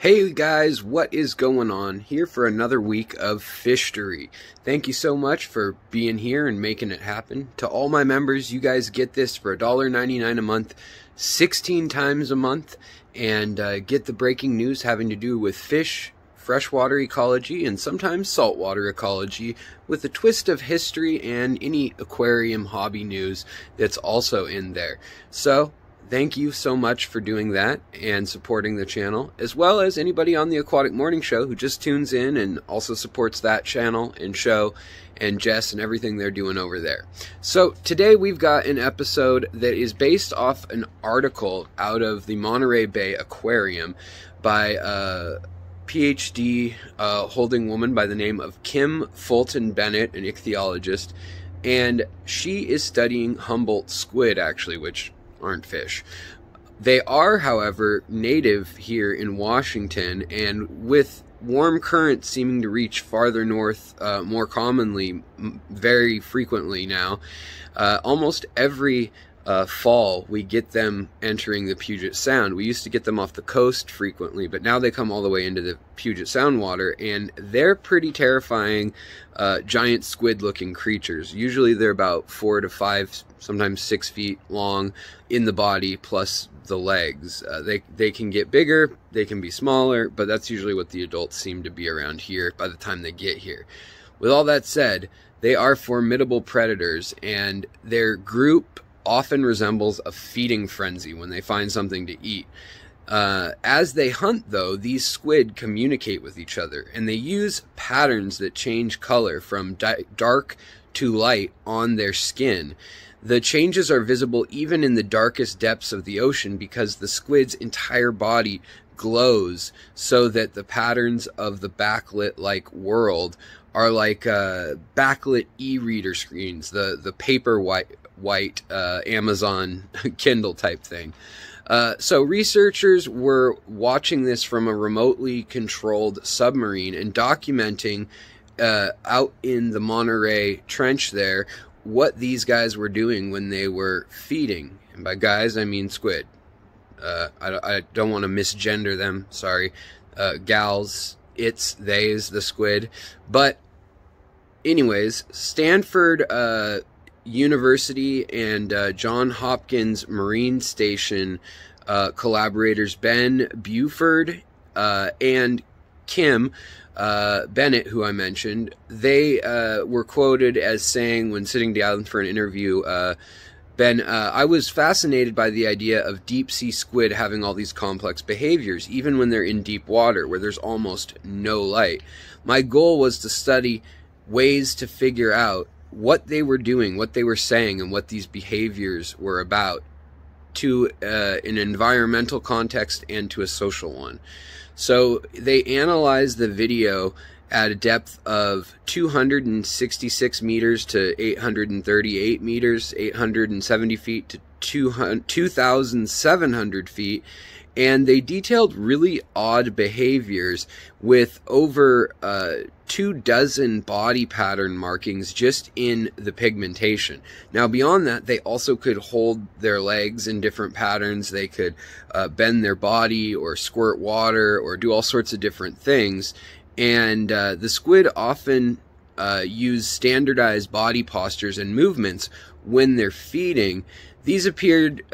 Hey guys, what is going on? Here for another week of Fishtory. Thank you so much for being here and making it happen. To all my members, you guys get this for $1.99 a month, 16 times a month, and get the breaking news having to do with fish, freshwater ecology, and sometimes saltwater ecology, with a twist of history and any aquarium hobby news that's also in there. So, thank you so much for doing that and supporting the channel, as well as anybody on the Aquatic Morning Show who just tunes in and also supports that channel and show and Jess and everything they're doing over there. So today we've got an episode that is based off an article out of the Monterey Bay Aquarium by a PhD holding woman by the name of Kim Fulton Bennett, an ichthyologist, and she is studying Humboldt squid, actually, which aren't fish. They are, however, native here in Washington, and with warm currents seeming to reach farther north more commonly, very frequently now, almost every fall we get them entering the Puget Sound. We used to get them off the coast frequently, but now they come all the way into the Puget Sound water, and they're pretty terrifying giant squid looking creatures. Usually they're about 4 to 5, sometimes 6 feet long in the body plus the legs. They can get bigger, they can be smaller, but that's usually what the adults seem to be around here by the time they get here. With all that said, they are formidable predators, and their group often resembles a feeding frenzy when they find something to eat. As they hunt, though, these squid communicate with each other, and they use patterns that change color from dark to light on their skin. The changes are visible even in the darkest depths of the ocean because the squid's entire body glows so that the patterns of the backlit-like world are like backlit e-reader screens, the paper white Amazon Kindle type thing. So researchers were watching this from a remotely controlled submarine and documenting out in the Monterey Trench there what these guys were doing when they were feeding. And by guys, I mean squid. I don't want to misgender them, sorry. Gals, it's, theys, the squid. But anyways, Stanford University and John Hopkins Marine Station collaborators Ben Buford and Kim Bennett, who I mentioned, they were quoted as saying when sitting down for an interview, Ben, I was fascinated by the idea of deep sea squid having all these complex behaviors, even when they're in deep water where there's almost no light. My goal was to study ways to figure out what they were doing, what they were saying, and what these behaviors were about to an environmental context and to a social one. So they analyzed the video at a depth of 266 meters to 838 meters, 870 feet to 2,700 feet, and they detailed really odd behaviors with over 24 body pattern markings just in the pigmentation. Now beyond that, they also could hold their legs in different patterns. They could bend their body or squirt water or do all sorts of different things. And the squid often use standardized body postures and movements when they're feeding. These appeared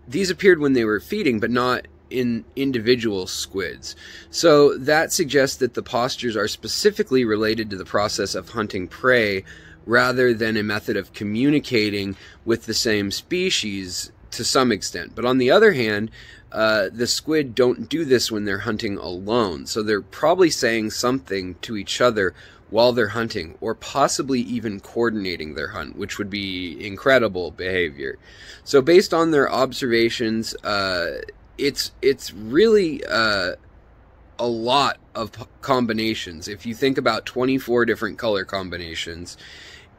these appeared when they were feeding, but not in individual squids. So that suggests that the postures are specifically related to the process of hunting prey rather than a method of communicating with the same species to some extent. But on the other hand, the squid don't do this when they're hunting alone. So they're probably saying something to each other while they're hunting, or possibly even coordinating their hunt, which would be incredible behavior. So based on their observations, it's really a lot of combinations. If you think about 24 different color combinations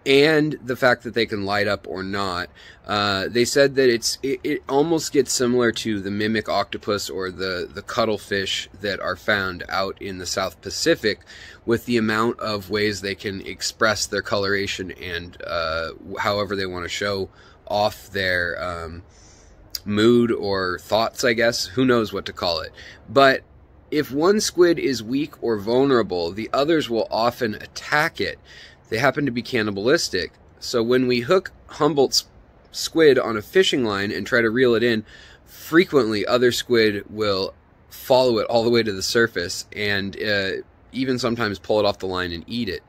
and the fact that they can light up or not, they said that it almost gets similar to the mimic octopus or the cuttlefish that are found out in the South Pacific, with the amount of ways they can express their coloration and however they want to show off their mood or thoughts, I guess. Who knows what to call it. But if one squid is weak or vulnerable, the others will often attack it. They happen to be cannibalistic. So when we hook Humboldt squid on a fishing line and try to reel it in, frequently other squid will follow it all the way to the surface and even sometimes pull it off the line and eat it.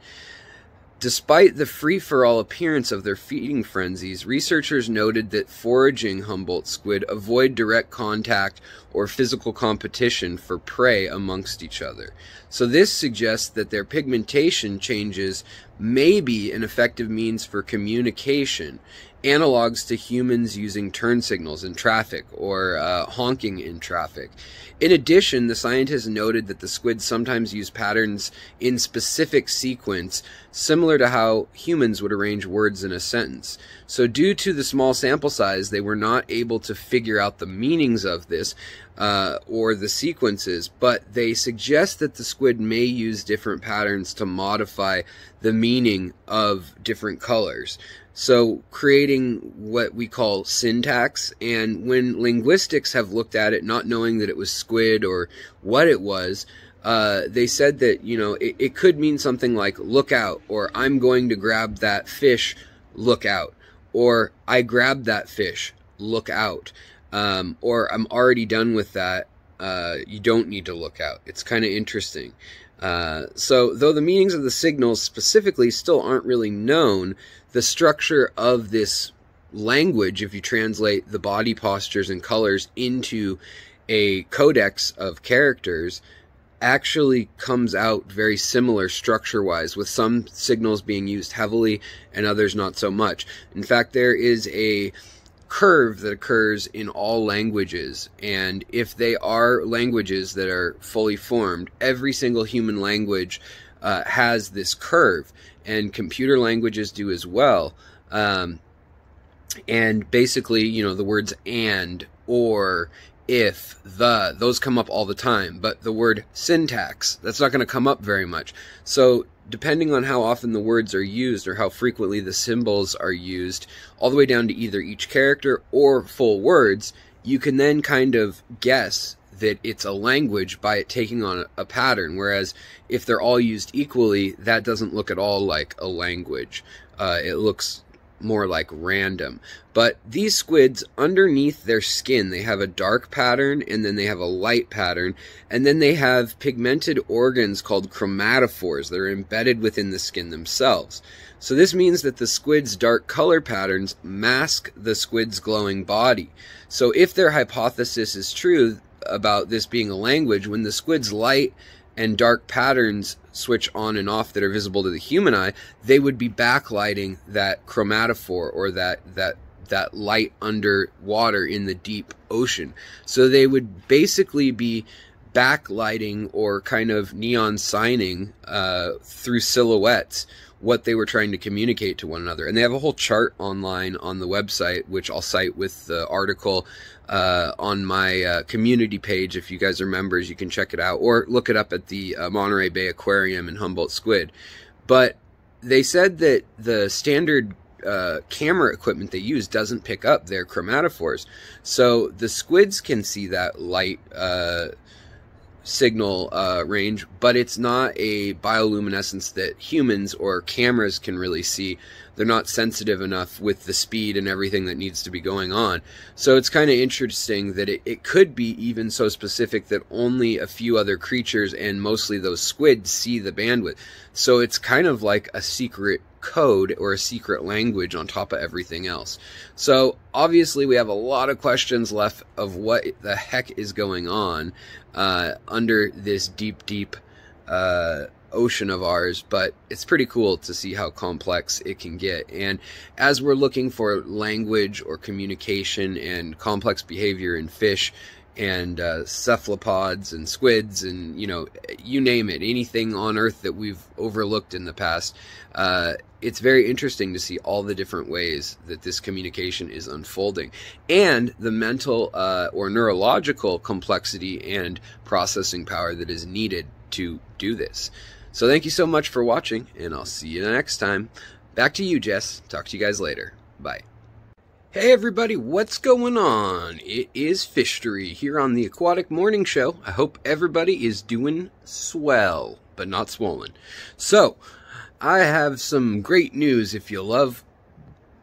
Despite the free-for-all appearance of their feeding frenzies, researchers noted that foraging Humboldt squid avoid direct contact or physical competition for prey amongst each other. So this suggests that their pigmentation changes may be an effective means for communication, analogs to humans using turn signals in traffic or honking in traffic. In addition, the scientists noted that the squids sometimes use patterns in specific sequence, similar to how humans would arrange words in a sentence. So due to the small sample size, they were not able to figure out the meanings of this or the sequences, but they suggest that the squid may use different patterns to modify the meaning of different colors. So creating what we call syntax, and when linguistics have looked at it, not knowing that it was squid or what it was, they said that, you know, it could mean something like look out, or I'm going to grab that fish, look out, or I grabbed that fish, look out, or I'm already done with that, you don't need to look out. It's kind of interesting. So though the meanings of the signals specifically still aren't really known, the structure of this language, if you translate the body postures and colors into a codex of characters, actually comes out very similar structure-wise, with some signals being used heavily and others not so much. In fact, there is a curve that occurs in all languages, and if they are languages that are fully formed, every single human language has this curve, and computer languages do as well. And basically, you know, the words and, or, if, the, those come up all the time, but the word syntax, that's not going to come up very much. So depending on how often the words are used or how frequently the symbols are used, all the way down to either each character or full words, you can then kind of guess that it's a language by it taking on a pattern, whereas if they're all used equally, that doesn't look at all like a language. It looks more like random. But these squids, underneath their skin, they have a dark pattern, and then they have a light pattern, and then they have pigmented organs called chromatophores that are embedded within the skin themselves. So this means that the squid's dark color patterns mask the squid's glowing body. So if their hypothesis is true about this being a language, when the squid's light and dark patterns switch on and off that are visible to the human eye, they would be backlighting that chromatophore, or that light underwater in the deep ocean. So they would basically be backlighting or kind of neon signing through silhouettes what they were trying to communicate to one another. And they have a whole chart online on the website, which I'll cite with the article on my community page. If you guys are members, you can check it out, or look it up at the Monterey Bay Aquarium in Humboldt Squid. But they said that the standard camera equipment they use doesn't pick up their chromatophores. So the squids can see that light signal range, but it's not a bioluminescence that humans or cameras can really see. They're not sensitive enough with the speed and everything that needs to be going on. So it's kind of interesting that it could be even so specific that only a few other creatures, and mostly those squids, see the bandwidth. So it's kind of like a secret code or a secret language on top of everything else. So obviously we have a lot of questions left of what the heck is going on under this deep ocean of ours, but it's pretty cool to see how complex it can get. And as we're looking for language or communication and complex behavior in fish and cephalopods and squids and, you know, you name it, anything on Earth that we've overlooked in the past, it's very interesting to see all the different ways that this communication is unfolding, and the mental or neurological complexity and processing power that is needed to do this. So thank you so much for watching, and I'll see you next time. Back to you, Jess. Talk to you guys later. Bye. Hey everybody, what's going on? It is Fishtory here on the Aquatic Morning Show. I hope everybody is doing swell, but not swollen. So, I have some great news if you love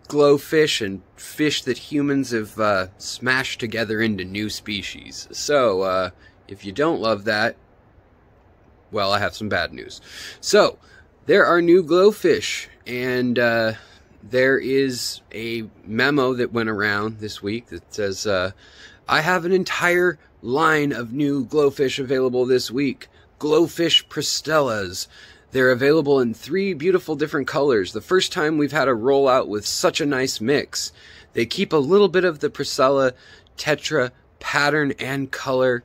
glowfish and fish that humans have smashed together into new species. So, if you don't love that, well, I have some bad news. So, there are new glowfish, and there is a memo that went around this week that says, I have an entire line of new glowfish available this week. Glowfish Pristellas. They're available in 3 beautiful different colors. The first time we've had a rollout with such a nice mix. They keep a little bit of the Priscilla tetra pattern and color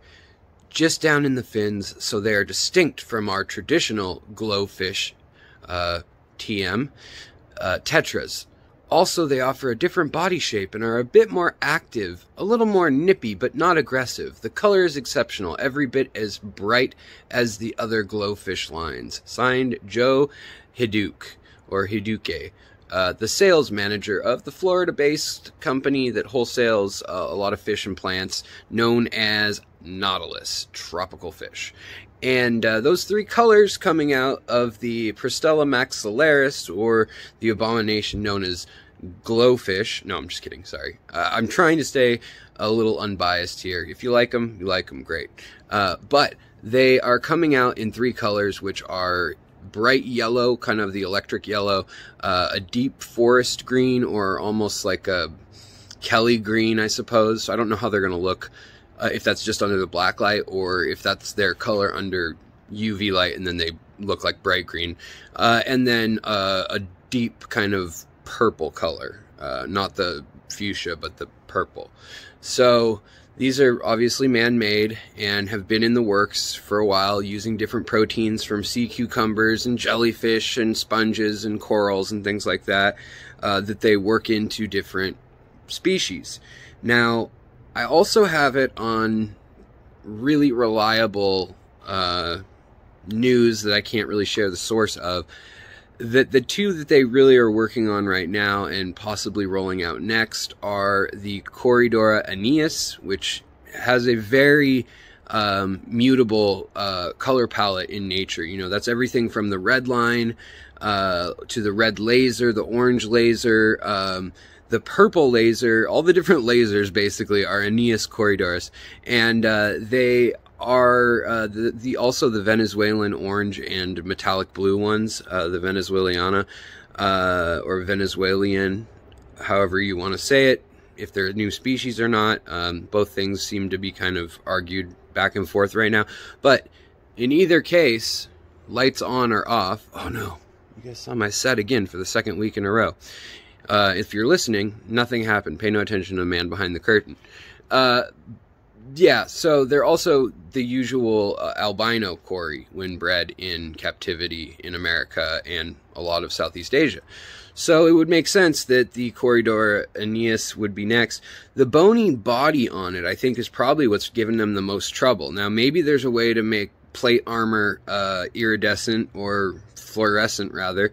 just down in the fins, so they are distinct from our traditional glowfish TM tetras. Also, they offer a different body shape and are a bit more active, a little more nippy, but not aggressive. The color is exceptional, every bit as bright as the other glowfish lines. Signed, Joe Hiduke, or Hiduke, the sales manager of the Florida-based company that wholesales a lot of fish and plants, known as Nautilus, tropical fish. And those 3 colors coming out of the Pristella maxillaris, or the abomination known as glowfish. No, I'm just kidding, sorry. I'm trying to stay a little unbiased here. If you like them, great. But they are coming out in 3 colors, which are bright yellow, kind of the electric yellow, a deep forest green, or almost like a Kelly green, I suppose. So I don't know how they're going to look. If that's just under the black light, or if that's their color under UV light and then they look like bright green. And then a deep kind of purple color, not the fuchsia, but the purple. So these are obviously man-made and have been in the works for a while, using different proteins from sea cucumbers and jellyfish and sponges and corals and things like that, that they work into different species. Now, I also have it on really reliable news that I can't really share the source of, that the 2 that they really are working on right now and possibly rolling out next are the Corydoras aeneas, which has a very mutable color palette in nature. You know, that's everything from the red line to the red laser, the orange laser, the purple laser. All the different lasers basically are Aeneas Corydoras, and they are also the Venezuelan orange and metallic blue ones, the Venezuelana, or Venezuelan, however you want to say it, if they're a new species or not. Both things seem to be kind of argued back and forth right now, but in either case, lights on or off. Oh no, you guys saw my set again for the 2nd week in a row. If you're listening, nothing happened. Pay no attention to the man behind the curtain. Yeah, so they're also the usual albino cory when bred in captivity in America and a lot of Southeast Asia. So it would make sense that the Corydoras aeneas would be next. The bony body on it, I think, is probably what's given them the most trouble. Now, maybe there's a way to make plate armor iridescent, or fluorescent, rather.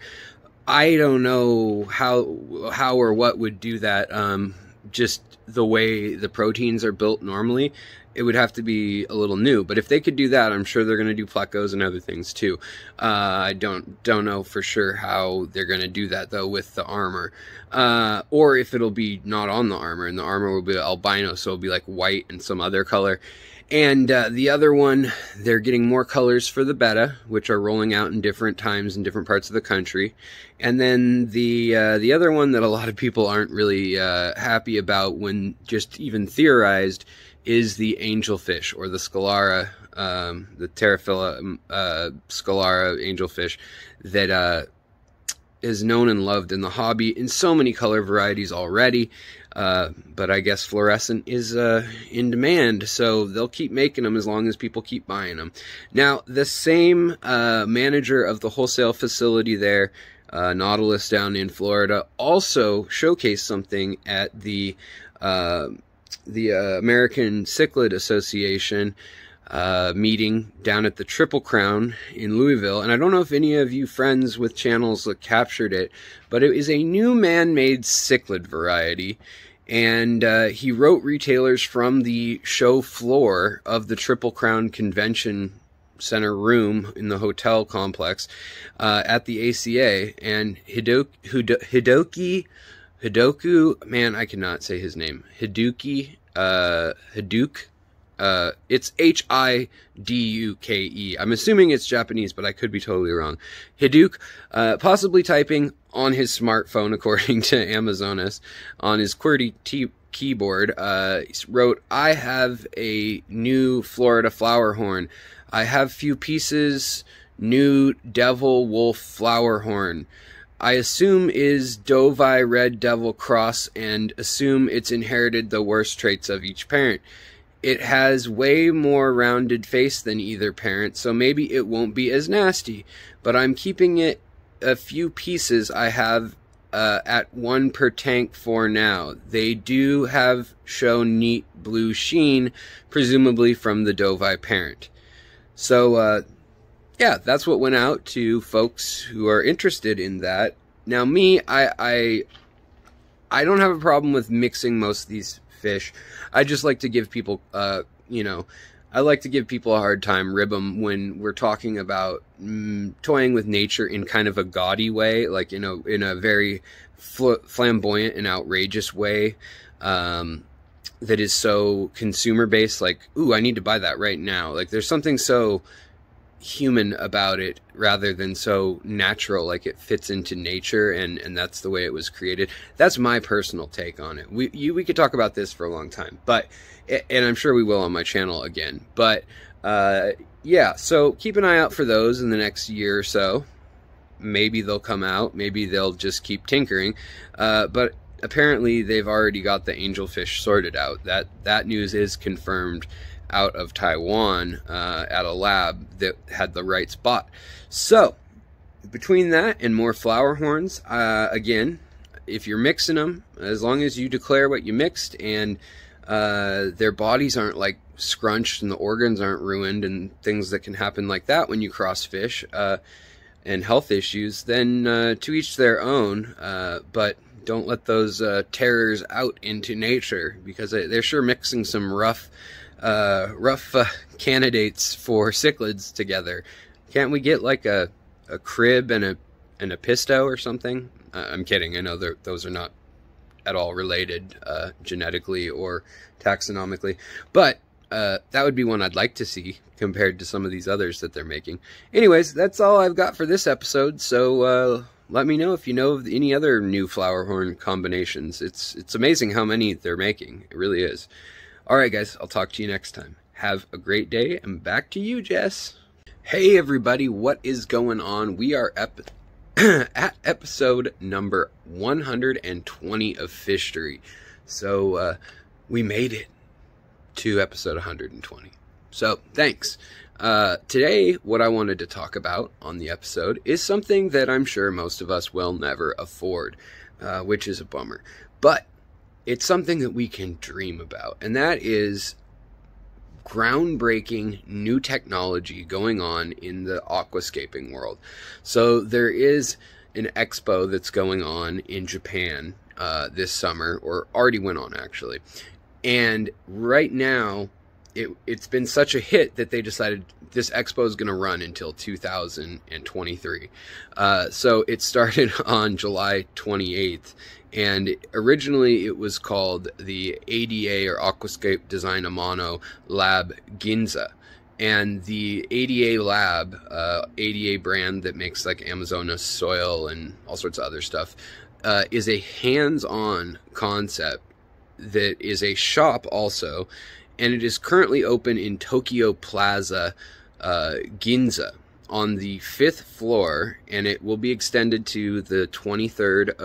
I don't know how or what would do that. Just the way the proteins are built normally, it would have to be a little new. But if they could do that, I'm sure they're going to do plecos and other things too. I don't know for sure how they're going to do that though with the armor, or if it'll be not on the armor, and the armor will be albino, so it'll be like white and some other color. And the other one, they're getting more colors for the betta, which are rolling out in different times in different parts of the country. And then the other one that a lot of people aren't really happy about when just even theorized is the angelfish, or the scalara, the Pterophila scalara angelfish, that is known and loved in the hobby in so many color varieties already. But I guess fluorescent is in demand, so they'll keep making them as long as people keep buying them. Now, the same manager of the wholesale facility there, Nautilus down in Florida, also showcased something at the American Cichlid Association meeting down at the Triple Crown in Louisville. And I don't know if any of you friends with channels that captured it, but it is a new man-made cichlid variety. And he wrote retailers from the show floor of the Triple Crown Convention Center room in the hotel complex at the ACA. And Hidoku, man, I cannot say his name. Hidouke. It's Hiduke. I'm assuming it's Japanese, but I could be totally wrong. Hidouke, possibly typing on his smartphone, according to Amazonas, on his QWERTY keyboard, wrote, "I have a new Florida flower horn. I have few pieces, new devil wolf flower horn. I assume is Dovi red devil cross and assume it's inherited the worst traits of each parent. It has way more rounded face than either parent, so maybe it won't be as nasty, but I'm keeping it a few pieces I have at 1 per tank for now. They do have show neat blue sheen, presumably from the Dovi parent." So, yeah, that's what went out to folks who are interested in that. Now, me, I don't have a problem with mixing most of these fish. I just like to give people, you know, I like to give people a hard time, rib them, when we're talking about toying with nature in kind of a gaudy way, like, you know, in a very flamboyant and outrageous way that is so consumer-based, like, ooh, I need to buy that right now. Like, there's something so human about it rather than so natural, like it fits into nature and that's the way it was created. That's my personal take on it. We could talk about this for a long time, but, and I'm sure we will on my channel again, but yeah, so keep an eye out for those in the next year or so. Maybe they'll come out, maybe they'll just keep tinkering, but apparently they've already got the angelfish sorted out. That news is confirmed out of Taiwan at a lab that had the right spot. So between that and more flower horns, again, if you're mixing them, as long as you declare what you mixed and their bodies aren't like scrunched and the organs aren't ruined and things that can happen like that when you cross fish and health issues, then to each their own, but don't let those terrors out into nature, because they're sure mixing some rough candidates for cichlids together. Can't we get like a crib and a pisto or something? I'm kidding. I know those are not at all related genetically or taxonomically, but that would be one I'd like to see compared to some of these others that they're making. Anyways, that's all I've got for this episode. So let me know if you know of any other new flower horn combinations. It's amazing how many they're making. It really is. All right, guys, I'll talk to you next time. Have a great day, and back to you, Jess. Hey, everybody, what is going on? We are at episode number 120 of Fishtory. So we made it to episode 120. So thanks. Today, what I wanted to talk about on the episode is something that I'm sure most of us will never afford, which is a bummer. But it's something that we can dream about, and that is groundbreaking new technology going on in the aquascaping world. So there is an expo that's going on in Japan this summer, or already went on actually. And right now, it's been such a hit that they decided this expo is going to run until 2023. So it started on July 28th. And originally it was called the ADA, or Aquascape Design Amano Lab Ginza. And the ADA Lab, ADA brand that makes like Amazonas soil and all sorts of other stuff, is a hands-on concept that is a shop also. And it is currently open in Tokyo Plaza, Ginza, on the 5th floor, and it will be extended to the 23rd,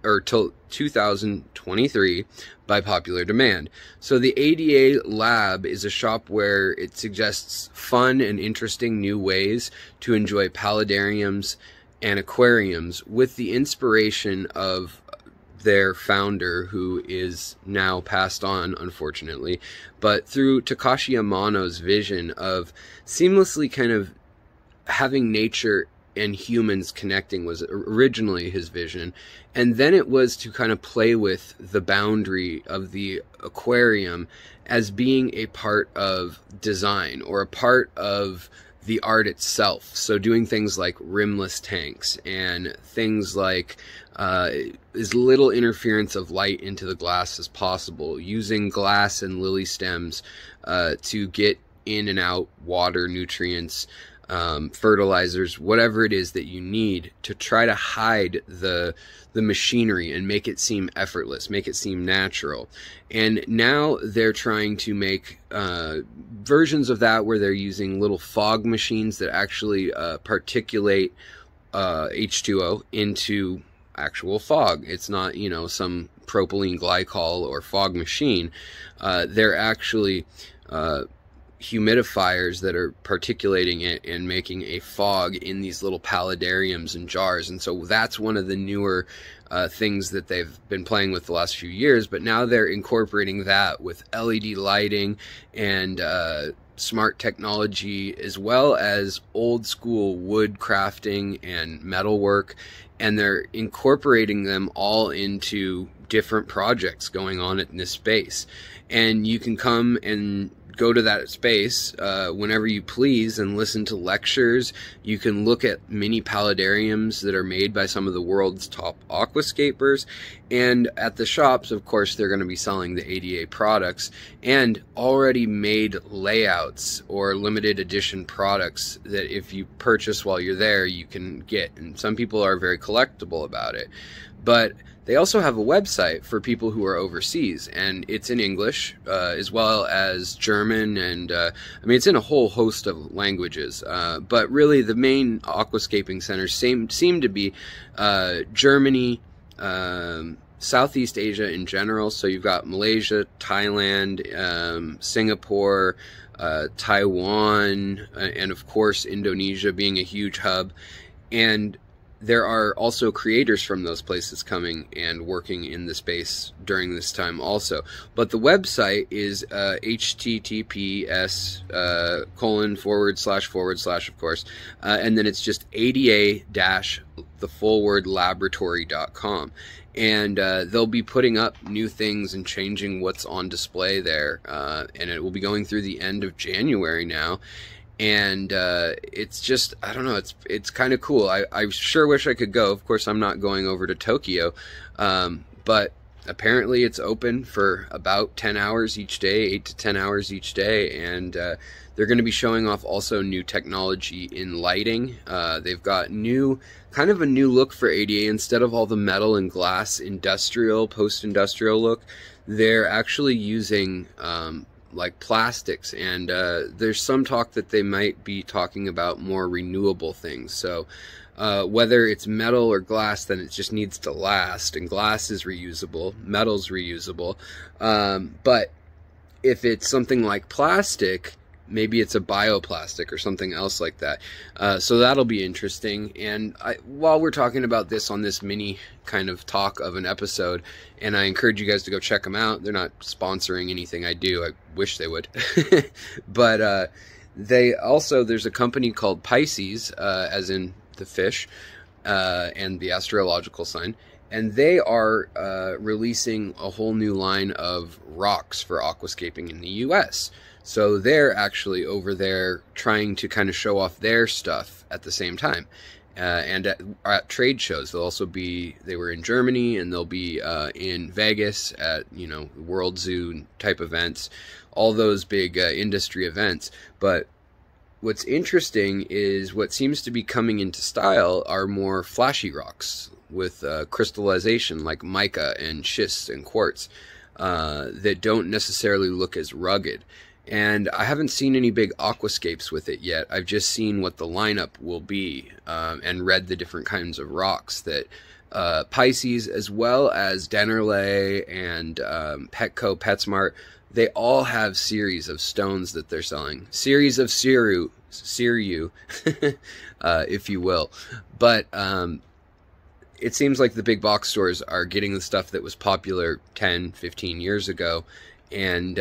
or till 2023 by popular demand. So the ADA Lab is a shop where it suggests fun and interesting new ways to enjoy paludariums and aquariums with the inspiration of their founder, who is now passed on, unfortunately, but through Takashi Amano's vision of seamlessly kind of having nature and humans connecting was originally his vision. And then it was to kind of play with the boundary of the aquarium as being a part of design or a part of the art itself. So doing things like rimless tanks and things like as little interference of light into the glass as possible, using glass and lily stems to get in and out water, nutrients, fertilizers, whatever it is that you need to try to hide the machinery and make it seem effortless, make it seem natural. And now they're trying to make versions of that where they're using little fog machines that actually particulate H2O into actual fog. It's not, you know, some propylene glycol or fog machine. They're actually humidifiers that are particulating it and making a fog in these little paludariums and jars. And so that's one of the newer things that they've been playing with the last few years, but now they're incorporating that with LED lighting and smart technology, as well as old school wood crafting and metalwork, and they're incorporating them all into different projects going on in this space. And you can come and go to that space whenever you please and listen to lectures. You can look at mini paludariums that are made by some of the world's top aquascapers. And at the shops, of course, they're going to be selling the ADA products and already made layouts or limited edition products that if you purchase while you're there, you can get. And some people are very collectible about it. But they also have a website for people who are overseas, and it's in English as well as German, and I mean, it's in a whole host of languages. But really, the main aquascaping centers seem to be Germany, Southeast Asia in general. So you've got Malaysia, Thailand, Singapore, Taiwan, and of course Indonesia being a huge hub. And there are also creators from those places coming and working in the space during this time also. But the website is https:// of course, and then it's just ada-laboratory.com. And they'll be putting up new things and changing what's on display there. And it will be going through the end of January now. And it's just, I don't know, it's kind of cool. I sure wish I could go. Of course, I'm not going over to Tokyo, but apparently it's open for about 10 hours each day, 8 to 10 hours each day, and they're going to be showing off also new technology in lighting. They've got kind of a new look for ADA. Instead of all the metal and glass industrial, post-industrial look, they're actually using like plastics, and there's some talk that they might be talking about more renewable things. So whether it's metal or glass, then it just needs to last, and glass is reusable, metal's reusable. But if it's something like plastic, maybe it's a bioplastic or something else like that. So that'll be interesting. And while we're talking about this on this mini kind of talk of an episode, and I encourage you guys to go check them out. They're not sponsoring anything I do. I wish they would. But there's a company called Pisces, as in the fish, and the astrological sign. And they are releasing a whole new line of rocks for aquascaping in the U.S. So they're actually over there trying to kind of show off their stuff at the same time. And at trade shows, they were in Germany, and they'll be in Vegas at, World Zoo type events, all those big industry events. But what's interesting is what seems to be coming into style are more flashy rocks with crystallization, like mica and schist and quartz, that don't necessarily look as rugged. And I haven't seen any big aquascapes with it yet. I've just seen what the lineup will be, and read the different kinds of rocks that Pisces, as well as Dennerle and Petco, PetSmart, they all have series of stones that they're selling. Series of Siru, if you will. But it seems like the big box stores are getting the stuff that was popular 10, 15 years ago, and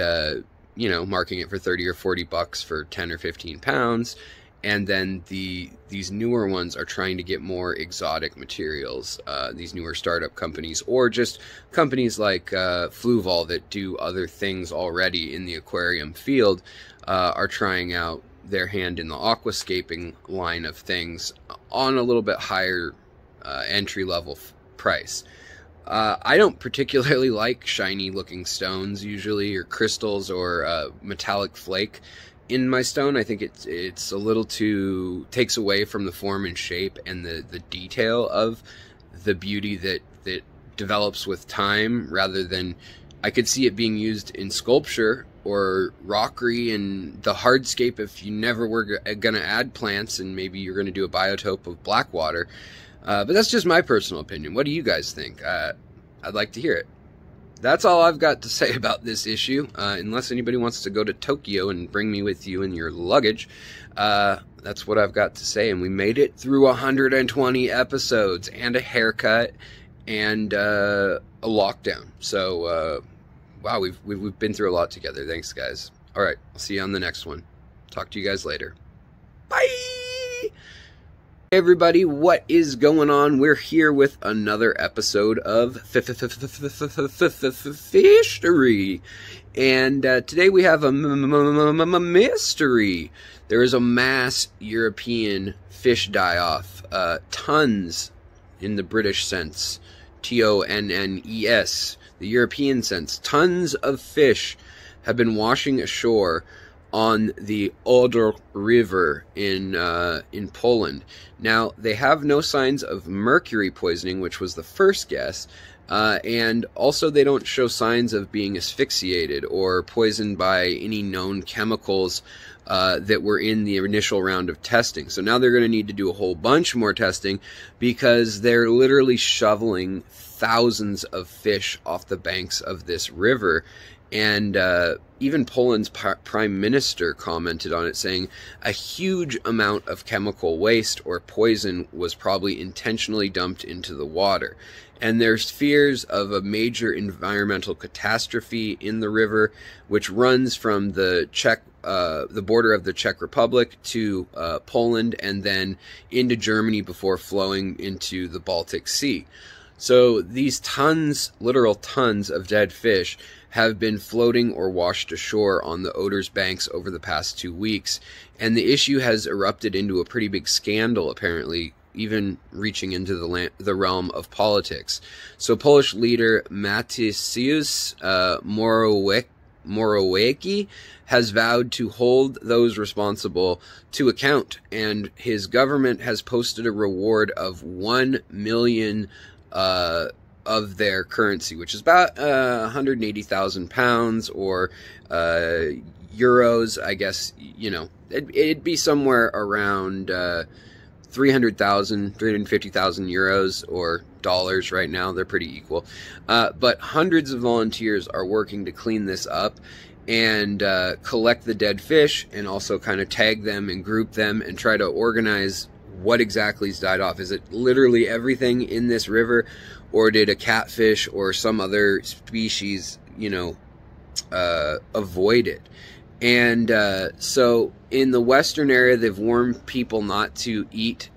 marking it for 30 or 40 bucks for 10 or 15 pounds, and then these newer ones are trying to get more exotic materials. These newer startup companies, or just companies like Fluval that do other things already in the aquarium field, are trying out their hand in the aquascaping line of things on a little bit higher entry level price. I don't particularly like shiny looking stones usually, or crystals, or metallic flake in my stone. I think it's a little too, takes away from the form and shape and the detail of the beauty that develops with time, rather than, I could see it being used in sculpture or rockery and the hardscape if you never were going to add plants, and maybe you're going to do a biotope of black water. But that's just my personal opinion. What do you guys think? I'd like to hear it. That's all I've got to say about this issue, unless anybody wants to go to Tokyo and bring me with you in your luggage. That's what I've got to say, and we made it through 120 episodes, and a haircut, and a lockdown. So, wow, we've been through a lot together. Thanks, guys. All right, I'll see you on the next one. Talk to you guys later. Bye! Hey everybody, what is going on? We're here with another episode of Fishtory, and today we have a mystery. There is a mass European fish die-off, tons in the British sense, Tonnes, the European sense. Tons of fish have been washing ashore on the Oder River in Poland. Now, they have no signs of mercury poisoning, which was the first guess, and also they don't show signs of being asphyxiated or poisoned by any known chemicals that were in the initial round of testing. So now they're going to need to do a whole bunch more testing, because they're literally shoveling thousands of fish off the banks of this river. And even Poland's prime minister commented on it, saying a huge amount of chemical waste or poison was probably intentionally dumped into the water. And there's fears of a major environmental catastrophe in the river, which runs from the border of the Czech Republic to Poland, and then into Germany before flowing into the Baltic Sea. So these tons, literal tons of dead fish have been floating or washed ashore on the Oder's banks over the past 2 weeks, and the issue has erupted into a pretty big scandal, apparently, even reaching into the realm of politics. So Polish leader Mateusz Morawiecki has vowed to hold those responsible to account, and his government has posted a reward of 1 million of their currency, which is about 180,000 pounds, or euros, I guess. You know, it'd be somewhere around 350,000 euros, or dollars right now. They're pretty equal. But hundreds of volunteers are working to clean this up and collect the dead fish, and also kind of tag them and group them and try to organize what exactly has died off. Is it literally everything in this river, or did a catfish or some other species, you know, avoid it? And so in the western area, they've warned people not to eat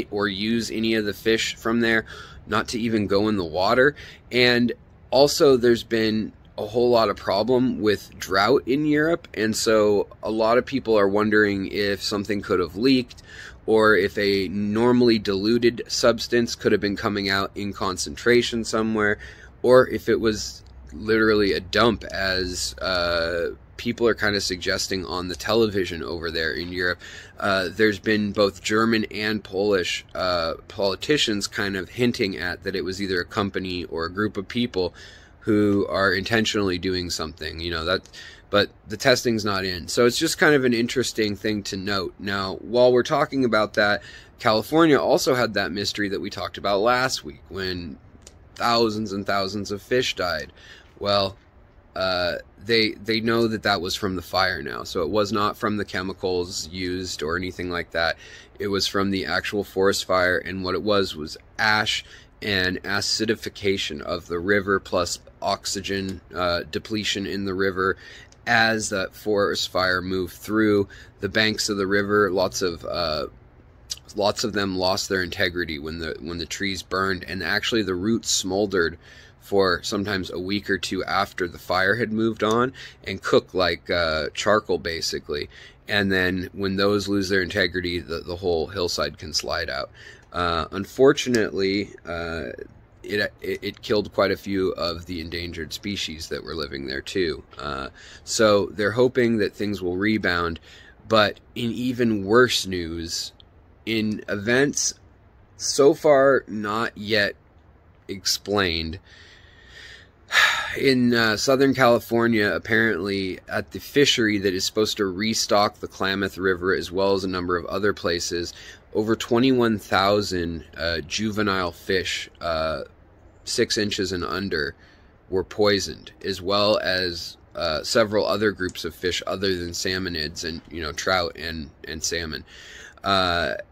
or use any of the fish from there, not to even go in the water. And also there's been a whole lot of problem with drought in Europe, and so a lot of people are wondering if something could have leaked, or if a normally diluted substance could have been coming out in concentration somewhere, or if it was literally a dump, as people are kind of suggesting on the television over there in Europe. There's been both German and Polish politicians kind of hinting at that it was either a company or a group of people who are intentionally doing something, you know, but the testing's not in. So it's just kind of an interesting thing to note. Now, while we're talking about that, California also had that mystery that we talked about last week, when thousands and thousands of fish died. Well, they know that was from the fire now. So it was not from the chemicals used or anything like that. It was from the actual forest fire, and what it was ash and acidification of the river, plus oxygen depletion in the river, as that forest fire moved through the banks of the river. Lots of them lost their integrity when the trees burned, and actually the roots smoldered for sometimes a week or two after the fire had moved on and cooked like charcoal basically. And then when those lose their integrity, the whole hillside can slide out. Unfortunately, it killed quite a few of the endangered species that were living there too. So they're hoping that things will rebound. But in even worse news, in events so far not yet explained, in Southern California, apparently at the fishery that is supposed to restock the Klamath River as well as a number of other places, over 21,000 juvenile fish, 6 inches and under, were poisoned, as well as several other groups of fish other than salmonids and, trout and salmon.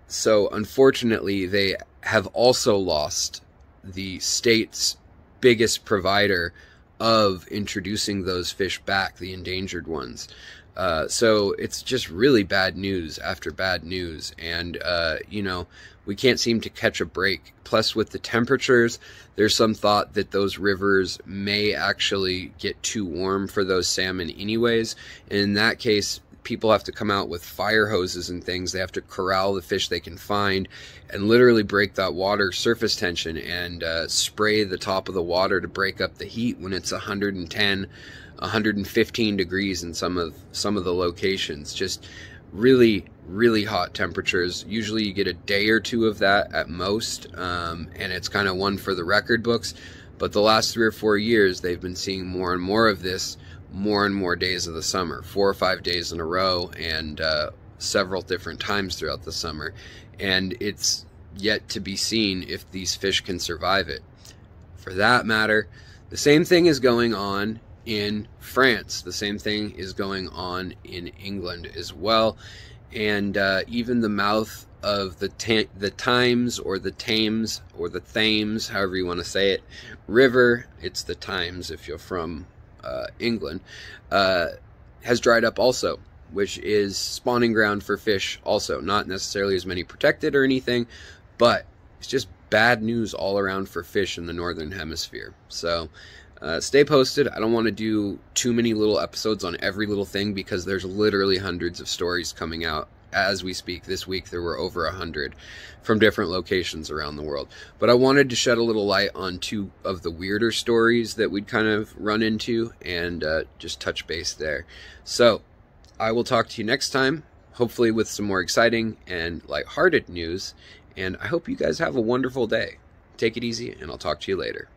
So unfortunately, they have also lost the state's biggest provider of introducing those fish back, the endangered ones. So it's just really bad news after bad news. And, we can't seem to catch a break. Plus, with the temperatures, there's some thought that those rivers may actually get too warm for those salmon anyways. And in that case, people have to come out with fire hoses and things. They have to corral the fish they can find and literally break that water surface tension and spray the top of the water to break up the heat when it's 110, 115 degrees in some of the locations. Just really, really hot temperatures. Usually you get a day or two of that at most, and it's kind of one for the record books. But the last 3 or 4 years, they've been seeing more and more of this, more and more days of the summer, 4 or 5 days in a row, and several different times throughout the summer. And it's yet to be seen if these fish can survive it. For that matter, the same thing is going on in France. The same thing is going on in England as well. And even the mouth of the Thames, or the Thames, or the Thames, however you want to say it, river, it's the Thames if you're from England, has dried up also, which is spawning ground for fish also. Not necessarily as many protected or anything, but it's just bad news all around for fish in the northern hemisphere. So stay posted. I don't want to do too many little episodes on every little thing because there's literally hundreds of stories coming out as we speak. This week there were over 100 from different locations around the world. But I wanted to shed a little light on 2 of the weirder stories that we'd kind of run into and just touch base there. So I will talk to you next time, hopefully with some more exciting and lighthearted news. And I hope you guys have a wonderful day. Take it easy, and I'll talk to you later.